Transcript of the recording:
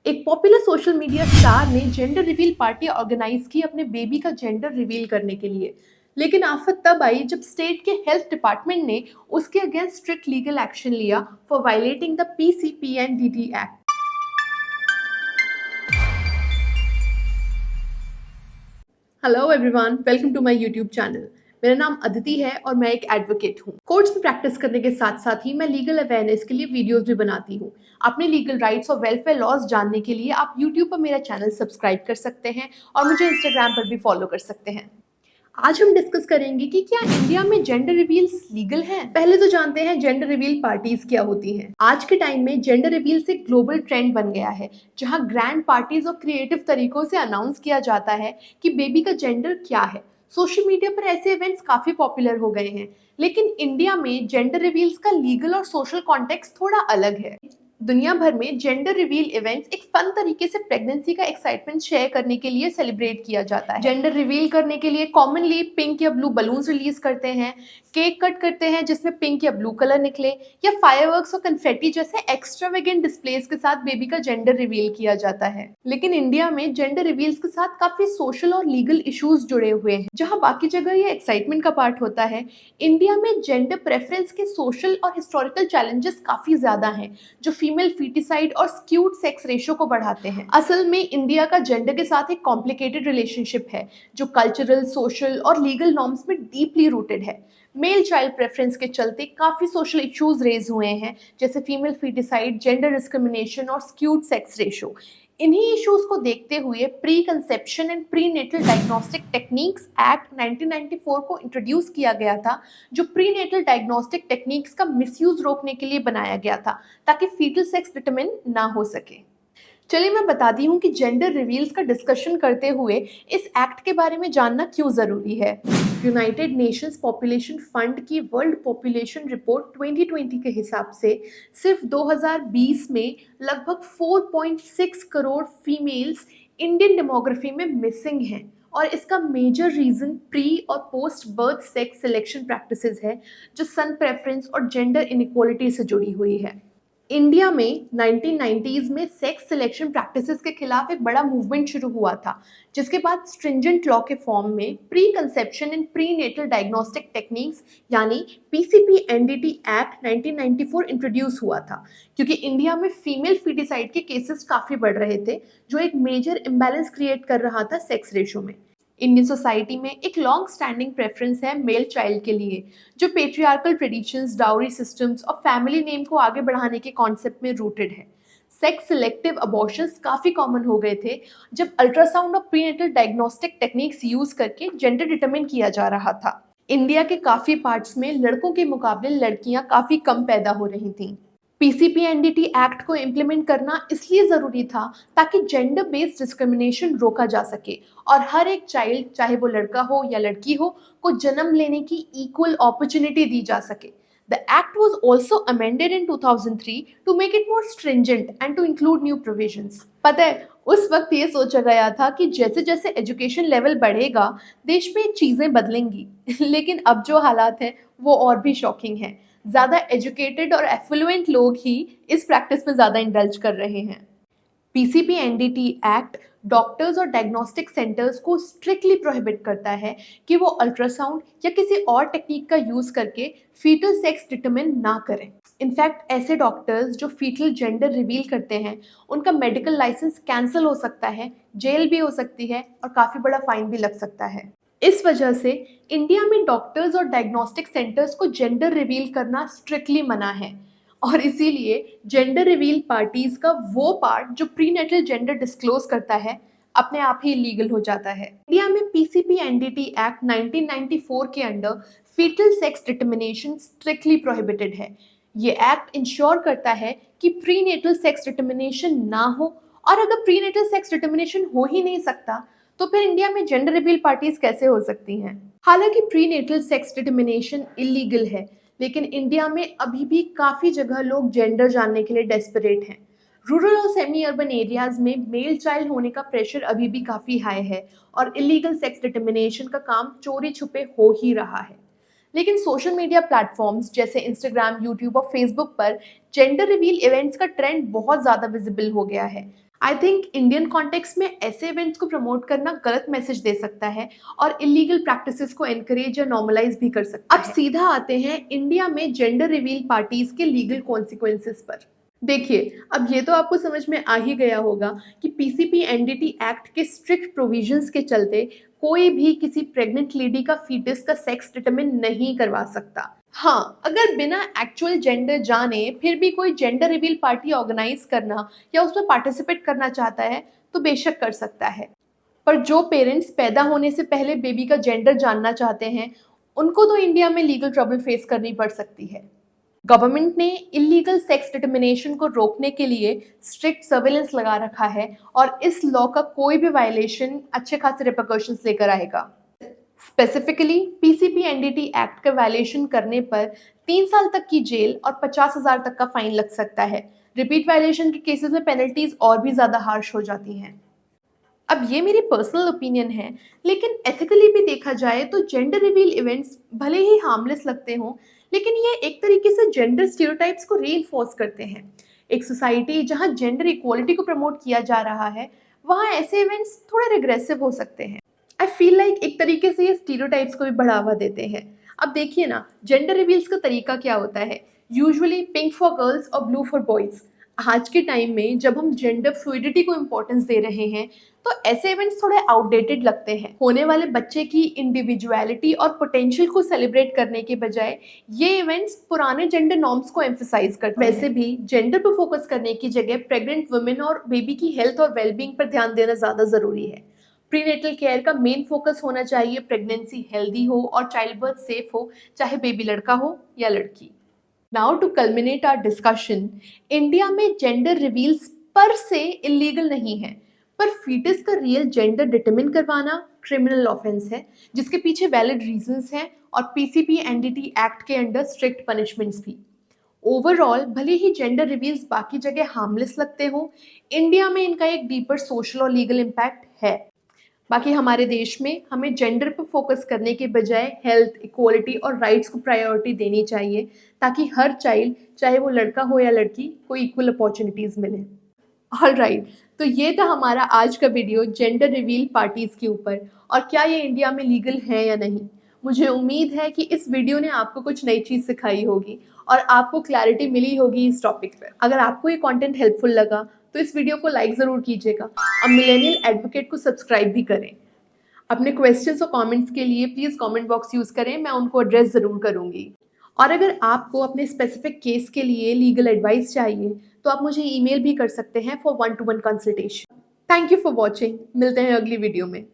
एक popular social media star ने gender reveal party organise की अपने बेबी का जेंडर रिवील करने के लिए। लेकिन आफत तब आई जब स्टेट के हेल्थ डिपार्टमेंट ने उसके अगेंस्ट स्ट्रिक्ट लीगल एक्शन लिया for violating the PCPNDT act. Hello everyone, welcome to my YouTube channel. मेरा नाम अदिति है और मैं एक एडवोकेट हूँ। कोर्ट्स में प्रैक्टिस करने के साथ साथ ही मैं लीगल अवेयरनेस के लिए वीडियोस भी बनाती हूँ। अपने लीगल राइट्स और वेलफेयर लॉज जानने के लिए आप यूट्यूब पर मेरा चैनल सब्सक्राइब कर सकते हैं और मुझे इंस्टाग्राम पर भी फॉलो कर सकते हैं। आज हम डिस्कस करेंगे कि क्या इंडिया में जेंडर रिवील्स लीगल हैं। पहले तो जानते हैं जेंडर रिवील पार्टीज क्या होती हैं। आज के टाइम में जेंडर रिवील एक ग्लोबल ट्रेंड बन गया है, जहां ग्रैंड पार्टीज और क्रिएटिव तरीकों से अनाउंस किया जाता है कि बेबी का जेंडर क्या है। सोशल मीडिया पर ऐसे इवेंट्स काफी पॉपुलर हो गए हैं, लेकिन इंडिया में जेंडर रिवील्स का लीगल और सोशल कॉन्टेक्स्ट थोड़ा अलग है। दुनिया भर में जेंडर रिवील इवेंट्स एक फन तरीके से प्रेगनेंसी का एक्साइटमेंट शेयर करने के लिए सेलिब्रेट किया जाता है। जेंडर रिवील करने के लिए कॉमनली पिंक या ब्लू बलून्स रिलीज करते हैं, केक कट करते हैं जिसमें पिंक या ब्लू कलर निकले, या फायरवर्क्स और कन्फेटी जैसे एक्स्ट्रावेगेंट डिस्प्लेस के साथ बेबी का जेंडर रिवील किया जाता है। लेकिन इंडिया में जेंडर रिवील्स के साथ काफी सोशल और लीगल इश्यूज जुड़े हुए हैं। जहां बाकी जगह ये एक्साइटमेंट का पार्ट होता है, इंडिया में जेंडर प्रेफरेंस के सोशल और हिस्टोरिकल चैलेंजेस काफी ज्यादा हैं, जो फीमेल फीटिसाइड और स्क्यूड सेक्स रेशियो को बढ़ाते हैं। असल में इंडिया का जेंडर के साथ एक कॉम्प्लिकेटेड रिलेशनशिप है, जो कल्चरल, सोशल और लीगल नॉर्म्स में डीपली रूटेड है। मेल चाइल्ड प्रेफरेंस के चलते काफी सोशल इश्यूज रेज हुए हैं, जैसे फीमेल फीटिसाइड, जेंडर डिस्क्रिमिनेशन और स्क्यूड सेक्स रेशियो। इन्हीं इश्यूज को देखते हुए pre conception and pre natal diagnostic techniques act 1994 को इंट्रोड्यूस किया गया था, जो प्री नेटल डायग्नोस्टिक टेक्निक्स का मिसयूज रोकने के लिए बनाया गया था, ताकि फीटल सेक्स डिटरमिन ना हो सके। चलिए मैं बताती हूँ कि जेंडर रिवील्स का डिस्कशन करते हुए इस एक्ट के बारे में जानना क्यों ज़रूरी है। यूनाइटेड नेशंस पॉपुलेशन फंड की वर्ल्ड पॉपुलेशन रिपोर्ट 2020 के हिसाब से सिर्फ 2020 में लगभग 4.6 करोड़ फीमेल्स इंडियन डेमोग्राफी में मिसिंग हैं, और इसका मेजर रीज़न प्री और post birth sex selection practices है, जो सन प्रेफरेंस और जेंडर इनइक्वालिटी से जुड़ी हुई है। इंडिया में 1990s में सेक्स सिलेक्शन प्रैक्टिसेस के खिलाफ एक बड़ा मूवमेंट शुरू हुआ था, जिसके बाद स्ट्रिंजेंट लॉ के फॉर्म में pre conception and pre natal diagnostic techniques यानी PCPNDT एक्ट 1994 इंट्रोड्यूस हुआ था, क्योंकि इंडिया में फीमेल फीटिसाइड के केसेस काफ़ी बढ़ रहे थे, जो एक मेजर इम्बैलेंस क्रिएट कर रहा था सेक्स रेशो में। इंडियन सोसाइटी में एक लॉन्ग स्टैंडिंग प्रेफरेंस है मेल चाइल्ड के लिए, जो पेट्रियार्कल ट्रेडिशंस, डाउरी सिस्टम्स और फैमिली नेम को आगे बढ़ाने के कॉन्सेप्ट में रूटेड है। सेक्स सिलेक्टिव अबॉर्शंस काफ़ी कॉमन हो गए थे जब अल्ट्रासाउंड और प्रीनेटल डायग्नोस्टिक टेक्निक्स यूज करके जेंडर डिटरमिन किया जा रहा था। इंडिया के काफ़ी पार्ट्स में लड़कों के मुकाबले लड़कियां काफ़ी कम पैदा हो रही थीं। PCPNDT एक्ट को इम्प्लीमेंट करना इसलिए ज़रूरी था ताकि जेंडर बेस्ड डिस्क्रिमिनेशन रोका जा सके और हर एक चाइल्ड, चाहे वो लड़का हो या लड़की हो, को जन्म लेने की इक्वल अपॉर्चुनिटी दी जा सके। The act was also amended in 2003 to make it more stringent and to include new provisions. पता है, उस वक्त ये सोचा गया था कि जैसे जैसे एजुकेशन लेवल बढ़ेगा, देश में चीज़ें बदलेंगी लेकिन अब जो हालात हैं वो और भी शॉकिंग हैं। ज़्यादा एजुकेटेड और एफ्लुएंट लोग ही इस प्रैक्टिस में ज़्यादा इंडल्ज कर रहे हैं। PCPNDT एक्ट डॉक्टर्स और डायग्नोस्टिक सेंटर्स को स्ट्रिक्टली प्रोहिबिट करता है कि वो अल्ट्रासाउंड या किसी और टेक्निक का यूज करके फीटल सेक्स डिटरमिन ना करें। इनफैक्ट ऐसे डॉक्टर्स जो फीटल जेंडर रिवील करते हैं, उनका मेडिकल लाइसेंस कैंसिल हो सकता है, जेल भी हो सकती है और काफ़ी बड़ा फाइन भी लग सकता है। इस वजह से इंडिया में डॉक्टर्स और डायग्नोस्टिक सेंटर्स को जेंडर रिवील करना स्ट्रिक्टली मना है, और इसीलिए जेंडर रिवील पार्टीज का वो पार्ट जो प्रीनेटल जेंडर डिस्क्लोज करता है, अपने आप ही लीगल हो जाता है। इंडिया में PCPNDT एक्ट 1994 के under foetal sex determination strictly prohibited है। ये एक्ट इंश्योर करता है कि प्रीनेटल सेक्स डिटर्मिनेशन ना हो, और अगर प्रीनेटल सेक्स डिटर्मिनेशन हो ही नहीं सकता तो फिर इंडिया में जेंडर रिवील पार्टीज कैसे हो सकती हैं। हालांकि प्रीनेटल सेक्स डिटर्मिनेशन इलीगल है, लेकिन इंडिया में अभी भी काफ़ी जगह लोग जेंडर जानने के लिए डेस्परेट हैं। रूरल और सेमी अर्बन एरियाज में मेल चाइल्ड होने का प्रेशर अभी भी काफ़ी हाई है, और इलीगल सेक्स डिटर्मिनेशन का काम चोरी छुपे हो ही रहा है। लेकिन सोशल मीडिया प्लेटफॉर्म्स जैसे इंस्टाग्राम, यूट्यूब और फेसबुक पर जेंडर रिवील इवेंट्स का ट्रेंड बहुत ज़्यादा विजिबल हो गया है। आई थिंक इंडियन कॉन्टेक्स्ट में ऐसे इवेंट्स को प्रमोट करना गलत मैसेज दे सकता है और इलीगल प्रैक्टिसेस को एनकरेज या नॉर्मलाइज भी कर सकता है। अब सीधा आते हैं इंडिया में जेंडर रिवील पार्टीज के लीगल कॉन्सिक्वेंसेस पर। देखिए, अब ये तो आपको समझ में आ ही गया होगा कि पीसीपी एनडीटी एक्ट के स्ट्रिक्ट प्रोविजंस के चलते कोई भी किसी प्रेग्नेंट लेडी का फीटस का सेक्स डिटरमिन नहीं करवा सकता। हाँ, अगर बिना एक्चुअल जेंडर जाने फिर भी कोई जेंडर रिवील पार्टी ऑर्गेनाइज करना या उसमें पार्टिसिपेट करना चाहता है तो बेशक कर सकता है। पर जो पेरेंट्स पैदा होने से पहले बेबी का जेंडर जानना चाहते हैं, उनको तो इंडिया में लीगल ट्रबल फेस करनी पड़ सकती है। गवर्नमेंट ने इलीगल सेक्स डिटर्मिनेशन को रोकने के लिए स्ट्रिक्ट सर्वेलेंस लगा रखा है और इस लॉ का कोई भी वायलेशन अच्छे खासे रिपरकशंस लेकर आएगा। स्पेसिफिकली पीसीपी एनडीटी एक्ट का वायलेशन करने पर 3 साल तक की जेल और 50,000 तक का फाइन लग सकता है। रिपीट वायलेशन के केसेस में पेनल्टीज और भी ज्यादा हार्श हो जाती हैं। अब ये मेरी पर्सनल ओपिनियन है, लेकिन एथिकली भी देखा जाए तो जेंडर रिवील इवेंट्स भले ही हार्मलेस लगते हों, लेकिन ये एक तरीके से जेंडर स्टीरियोटाइप्स को रीइंफोर्स करते हैं। एक सोसाइटी जहां जेंडर इक्वालिटी को प्रमोट किया जा रहा है, वहां ऐसे इवेंट्स थोड़े रिग्रेसिव हो सकते हैं। आई फील लाइक एक तरीके से ये स्टीरियोटाइप्स को भी बढ़ावा देते हैं। अब देखिए ना, जेंडर रिवील्स का तरीका क्या होता है। यूजुअली पिंक फॉर गर्ल्स और ब्लू फॉर बॉयज। आज के टाइम में जब हम जेंडर फ्लूइडिटी को इम्पोर्टेंस दे रहे हैं, तो ऐसे इवेंट्स थोड़े आउटडेटेड लगते हैं। होने वाले बच्चे की इंडिविजुअलिटी और पोटेंशियल को सेलिब्रेट करने के बजाय ये इवेंट्स पुराने जेंडर नॉर्म्स को एम्फसाइज करते हैं। वैसे भी जेंडर पर फोकस करने की जगह प्रेग्नेंट वुमेन और बेबी की हेल्थ और वेलबींग पर ध्यान देना ज्यादा जरूरी है। प्रीनेटल केयर का मेन फोकस होना चाहिए प्रेगनेंसी हेल्दी हो और चाइल्ड बर्थ सेफ हो, चाहे बेबी लड़का हो या लड़की। Now to culminate our discussion, India में जेंडर रिवील्स पर से इलीगल नहीं है, पर फीटस का रियल जेंडर डिटरमिन करवाना क्रिमिनल ऑफेंस है, जिसके पीछे वैलिड रीजंस हैं और पीसीपी एनडीटी एक्ट के अंडर स्ट्रिक्ट पनिशमेंट्स भी। ओवरऑल भले ही जेंडर रिवील्स बाकी जगह हार्मलेस लगते हो, इंडिया में इनका एक डीपर सोशल और लीगल इम्पैक्ट है। बाकी हमारे देश में हमें जेंडर पर फोकस करने के बजाय हेल्थ, इक्वालिटी और राइट्स को प्रायोरिटी देनी चाहिए, ताकि हर चाइल्ड, चाहे वो लड़का हो या लड़की, को इक्वल अपॉर्चुनिटीज मिले। ऑलराइट, तो ये था हमारा आज का वीडियो जेंडर रिवील पार्टीज के ऊपर और क्या ये इंडिया में लीगल है या नहीं। मुझे उम्मीद है कि इस वीडियो ने आपको कुछ नई चीज़ सिखाई होगी और आपको क्लैरिटी मिली होगी इस टॉपिक पर। अगर आपको ये कंटेंट हेल्पफुल लगा तो इस वीडियो को लाइक ज़रूर कीजिएगा और मिलेनियल एडवोकेट को सब्सक्राइब भी करें। अपने क्वेश्चंस और कमेंट्स के लिए प्लीज़ कमेंट बॉक्स यूज़ करें, मैं उनको एड्रेस ज़रूर करूँगी। और अगर आपको अपने स्पेसिफिक केस के लिए लीगल एडवाइस चाहिए तो आप मुझे ईमेल भी कर सकते हैं for 1-to-1 consultation. Thank you for watching. मिलते हैं अगली वीडियो में।